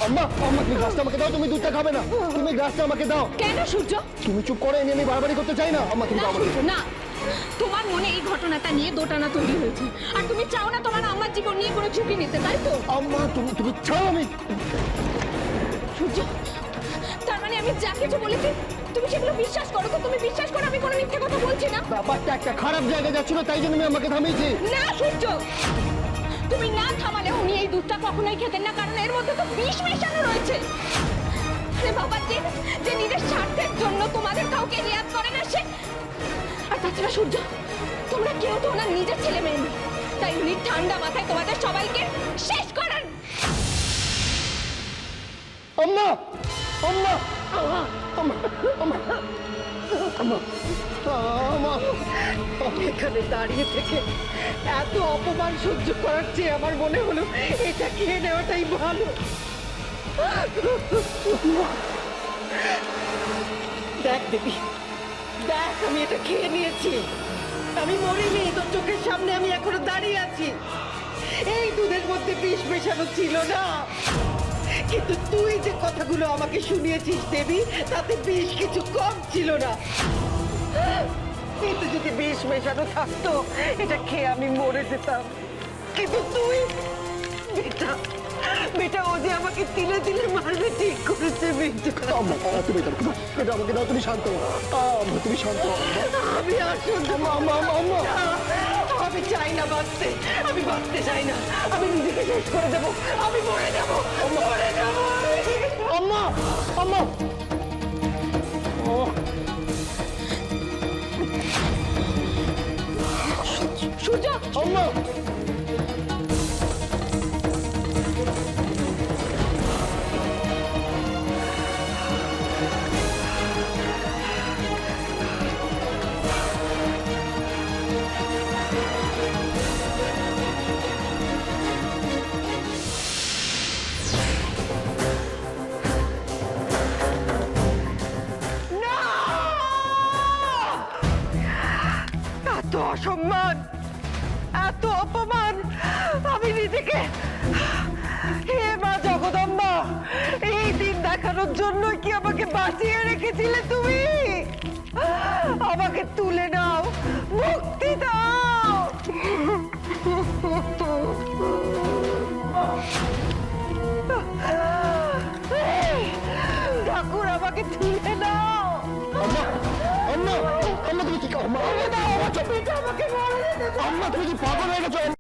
আম্মা আম্মা তুমি গ্লাসটা আমাকে দাও, তুমি দুধটা খাবে না, তুমি গ্লাসটা আমাকে দাও। কেন সূর্য? তুমি চুপ করে এনে আমি বাড়াবাড়ি করতে চাই না। আম্মা তুমি না দাও আমাকে। সূর্য, না, তোমার মনে এই ঘটনাটা নিয়ে দোটানা তৈরি হয়েছে, আর তুমি চাও না তোমার আমার জীবন নিয়ে কোনো ঝুঁকি নিতে, তাই তো? আম্মা তুমি তুমি ছাড়ো। আমি সূর্য, তার মানে আমি যা কিছু বলেছি তুমি সেগুলো বিশ্বাস করো তো? তুমি বিশ্বাস করো আমি কোনো মিথ্যে কথা বলছি না? ব্যাপারটা একটা খারাপ জায়গায় যাচ্ছিল, তাই জন্য আমি আমাকে থামিয়েছি। না সূর্য, তুমি না থামালে উনি এই দুধটা কখনোই খেতেন না, কারণ এর মধ্যে তো বিষ মেশানো রয়েছে। আরে বাবা, যে নিজের স্বার্থের জন্য তোমাদের কাউকে রিয়াজ করে না সে। আর তাছাড়া সূর্য, তোমরা কেউ তো ওনার নিজের ছেলে মেয়ে নেই, তাই উনি ঠান্ডা মাথায় তোমাদের সবাইকে শেষ করেন। আম্মা আম্মা আম্মা আম্মা আম্মা আম্মা এখানে দাঁড়িয়ে থেকে এত অপমান সহ্য করার চেয়ে আমার মনে হলো এটা খেয়ে নেওয়াটাই ভালো। দেখ দেবী, দেখ আমি এটা খেয়ে নিয়েছি, আমি মরিনি, তোর চোখের সামনে আমি এখনো দাঁড়িয়ে আছি। এই দুধের মধ্যে বিষ মেশানো ছিল না, কিন্তু তুই যে কথাগুলো আমাকে শুনিয়েছিস দেবী, তাতে বিষ কিছু কম ছিল না। কিন্তু যদি বিষ মেশানো থাকতো এটা খেয়ে আমি মরে যেতাম। কিন্তু তুই বেটা বেটা ও যে আমাকে তিলে তিলে মারবে ঠিক করেছে। বেটা আম্মা তুমি দাও, এটা আমাকে দাও, তুমি শান্ত হও। আম্মা তুমি শান্ত হও। আমি আর শুনতে আম্মা আম্মা আম্মা আমি চাই না বাঁচতে, আমি বাঁচতে চাই না, আমি নিজেকে শেষ করে দেবো, আমি মরে যাবো, মরে যাবো আম্মা আম্মা সূর্য, আম্মা এত অসম্মান, এত অপমান আমি নিজেকে, হে মা জগদম্বা, এই দিন দেখানোর জন্য কি আমাকে বাঁচিয়ে রেখেছিলে তুমি? আমাকে তুলে নাও, মুক্তি দাও। ঠাকুর আমাকে তুলে নাও। আম্মা আম্মা আম্মা তুমি কি আম্মা আমাকে মারা যেতে দাও। আম্মা তুমি কি পাগল হয়ে গেছো?